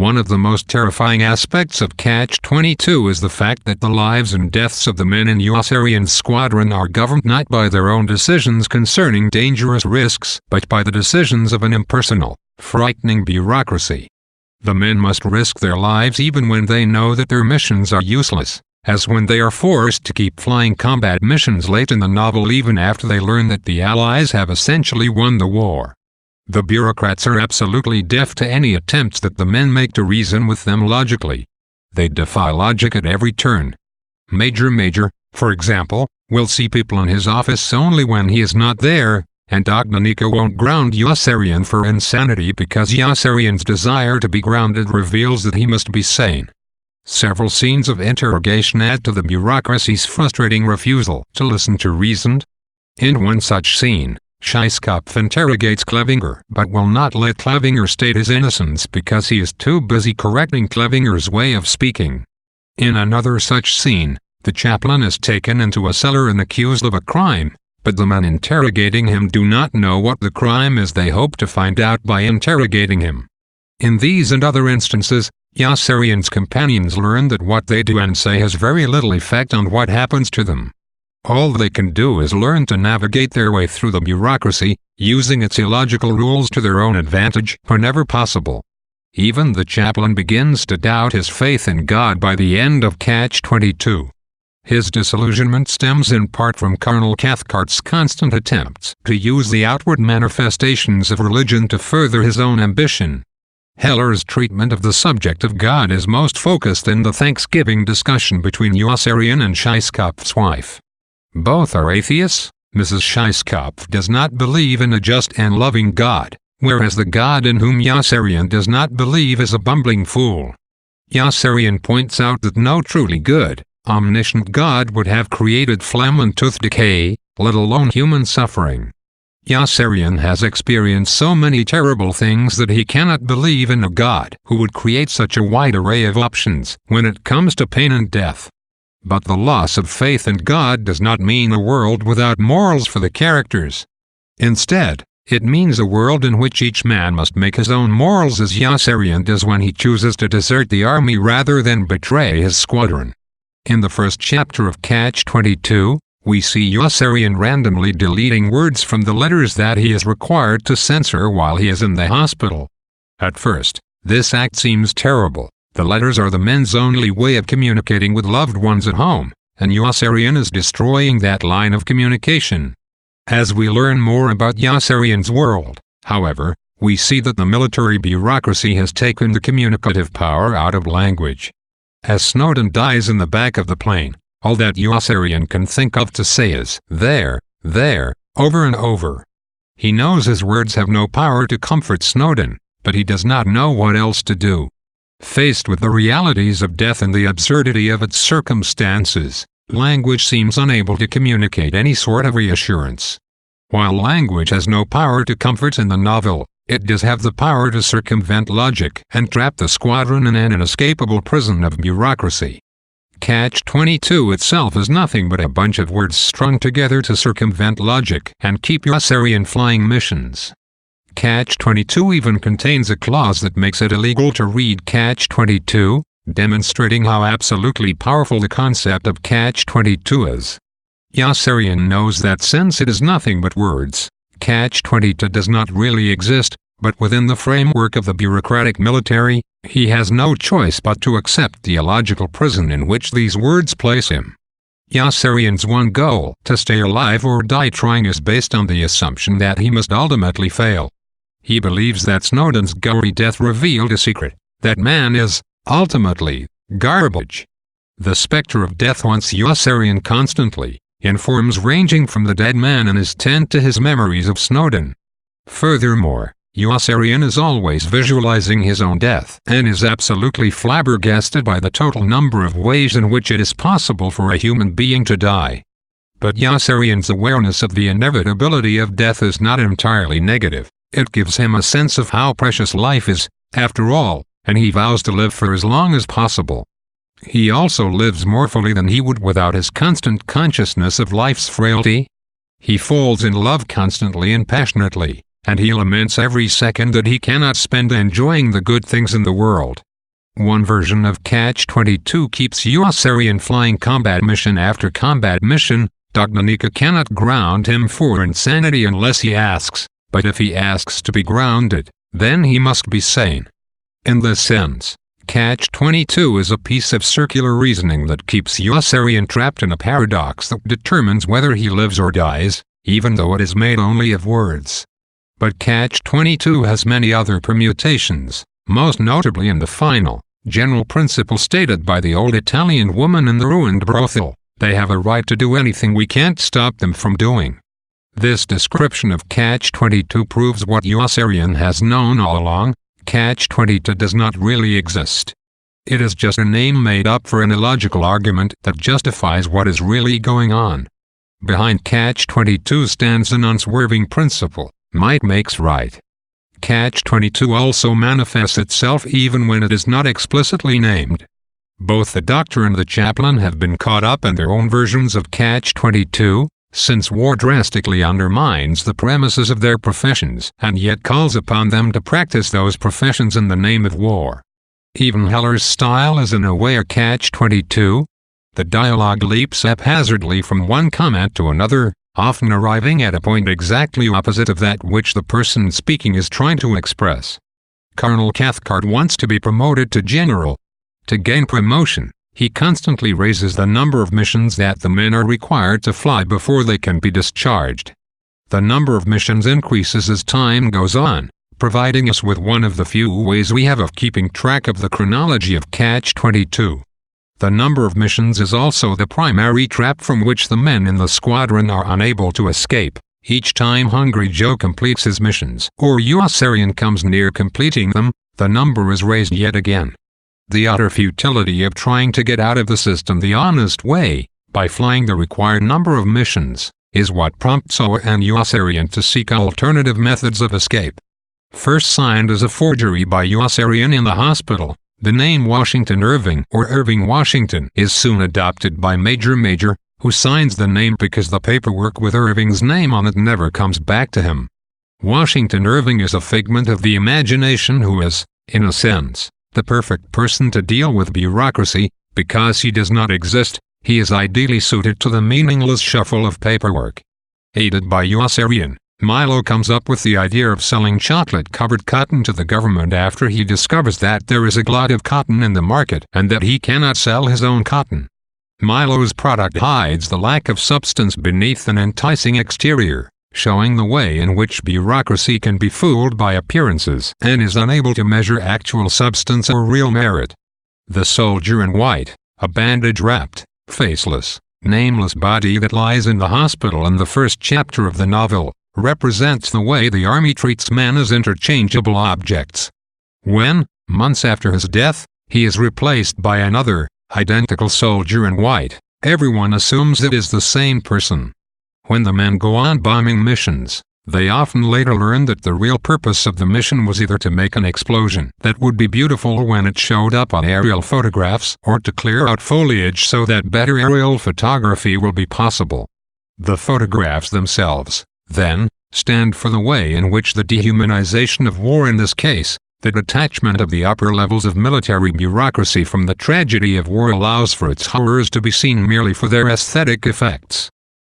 One of the most terrifying aspects of Catch-22 is the fact that the lives and deaths of the men in Yossarian's squadron are governed not by their own decisions concerning dangerous risks, but by the decisions of an impersonal, frightening bureaucracy. The men must risk their lives even when they know that their missions are useless, as when they are forced to keep flying combat missions late in the novel even after they learn that the Allies have essentially won the war. The bureaucrats are absolutely deaf to any attempts that the men make to reason with them logically. They defy logic at every turn. Major, for example, will see people in his office only when he is not there, and Ognanika won't ground Yossarian for insanity because Yossarian's desire to be grounded reveals that he must be sane. Several scenes of interrogation add to the bureaucracy's frustrating refusal to listen to reason. In one such scene, Shaiskopf interrogates Klevinger but will not let Klevinger state his innocence because he is too busy correcting Klevinger's way of speaking. In another such scene, the chaplain is taken into a cellar and accused of a crime, but the men interrogating him do not know what the crime is. They hope to find out by interrogating him. In these and other instances, Yossarian's companions learn that what they do and say has very little effect on what happens to them. All they can do is learn to navigate their way through the bureaucracy, using its illogical rules to their own advantage whenever possible. Even the chaplain begins to doubt his faith in God by the end of Catch-22. His disillusionment stems in part from Colonel Cathcart's constant attempts to use the outward manifestations of religion to further his own ambition. Heller's treatment of the subject of God is most focused in the Thanksgiving discussion between Yossarian and Shaiskopf's wife. Both are atheists. Mrs. Shaiskopf does not believe in a just and loving God, whereas the God in whom Yossarian does not believe is a bumbling fool. Yossarian points out that no truly good, omniscient God would have created phlegm and tooth decay, let alone human suffering. Yossarian has experienced so many terrible things that he cannot believe in a God who would create such a wide array of options when it comes to pain and death. But the loss of faith in God does not mean a world without morals for the characters. Instead, it means a world in which each man must make his own morals, as Yossarian does when he chooses to desert the army rather than betray his squadron. In the first chapter of Catch-22, we see Yossarian randomly deleting words from the letters that he is required to censor while he is in the hospital. At first, this act seems terrible. The letters are the men's only way of communicating with loved ones at home, and Yossarian is destroying that line of communication. As we learn more about Yossarian's world, however, we see that the military bureaucracy has taken the communicative power out of language. As Snowden dies in the back of the plane, all that Yossarian can think of to say is, there, over and over. He knows his words have no power to comfort Snowden, but he does not know what else to do. Faced with the realities of death and the absurdity of its circumstances, language seems unable to communicate any sort of reassurance. While language has no power to comfort in the novel, it does have the power to circumvent logic and trap the squadron in an inescapable prison of bureaucracy. Catch-22 itself is nothing but a bunch of words strung together to circumvent logic and keep Yossarian flying missions. Catch-22 even contains a clause that makes it illegal to read Catch-22, demonstrating how absolutely powerful the concept of Catch-22 is. Yossarian knows that since it is nothing but words, Catch-22 does not really exist, but within the framework of the bureaucratic military, he has no choice but to accept the illogical prison in which these words place him. Yossarian's one goal, to stay alive or die trying, is based on the assumption that he must ultimately fail. He believes that Snowden's gory death revealed a secret, that man is, ultimately, garbage. The specter of death haunts Yossarian constantly, in forms ranging from the dead man in his tent to his memories of Snowden. Furthermore, Yossarian is always visualizing his own death and is absolutely flabbergasted by the total number of ways in which it is possible for a human being to die. But Yossarian's awareness of the inevitability of death is not entirely negative. It gives him a sense of how precious life is, after all, and he vows to live for as long as possible. He also lives more fully than he would without his constant consciousness of life's frailty. He falls in love constantly and passionately, and he laments every second that he cannot spend enjoying the good things in the world, One version of Catch-22 keeps USArian flying combat mission after combat mission. Dogdanica cannot ground him for insanity unless he asks, but if he asks to be grounded, then he must be sane. In this sense, Catch-22 is a piece of circular reasoning that keeps USArian trapped in a paradox that determines whether he lives or dies, even though it is made only of words. But Catch-22 has many other permutations, most notably in the final, general principle stated by the old Italian woman in the ruined brothel: they have a right to do anything we can't stop them from doing. This description of Catch-22 proves what USArian has known all along: Catch-22 does not really exist. It is just a name made up for an illogical argument that justifies what is really going on. Behind Catch-22 stands an unswerving principle: might makes right. Catch-22 also manifests itself even when it is not explicitly named. Both the doctor and the chaplain have been caught up in their own versions of Catch-22, since war drastically undermines the premises of their professions and yet calls upon them to practice those professions in the name of war. Even Heller's style is in a way a Catch-22. The dialogue leaps haphazardly from one comment to another, often arriving at a point exactly opposite of that which the person speaking is trying to express. Colonel Cathcart wants to be promoted to general. To gain promotion, he constantly raises the number of missions that the men are required to fly before they can be discharged. The number of missions increases as time goes on, providing us with one of the few ways we have of keeping track of the chronology of Catch-22. The number of missions is also the primary trap from which the men in the squadron are unable to escape. Each time Hungry Joe completes his missions, or USArian comes near completing them, the number is raised yet again. The utter futility of trying to get out of the system the honest way, by flying the required number of missions, is what prompts OA and USArian to seek alternative methods of escape. First signed as a forgery by USArian in the hospital, the name Washington Irving or Irving Washington is soon adopted by Major, who signs the name because the paperwork with Irving's name on it never comes back to him. Washington Irving is a figment of the imagination who is, in a sense, the perfect person to deal with bureaucracy. Because he does not exist, he is ideally suited to the meaningless shuffle of paperwork. Aided by USArian, Milo comes up with the idea of selling chocolate-covered cotton to the government after he discovers that there is a glut of cotton in the market and that he cannot sell his own cotton. Milo's product hides the lack of substance beneath an enticing exterior, showing the way in which bureaucracy can be fooled by appearances and is unable to measure actual substance or real merit. The soldier in white, a bandage-wrapped, faceless, nameless body that lies in the hospital in the first chapter of the novel, represents the way the army treats men as interchangeable objects. When, months after his death, he is replaced by another, identical soldier in white, everyone assumes it is the same person. When the men go on bombing missions, they often later learn that the real purpose of the mission was either to make an explosion that would be beautiful when it showed up on aerial photographs or to clear out foliage so that better aerial photography will be possible. The photographs themselves, then, stand for the way in which the dehumanization of war, in this case, the detachment of the upper levels of military bureaucracy from the tragedy of war, allows for its horrors to be seen merely for their aesthetic effects.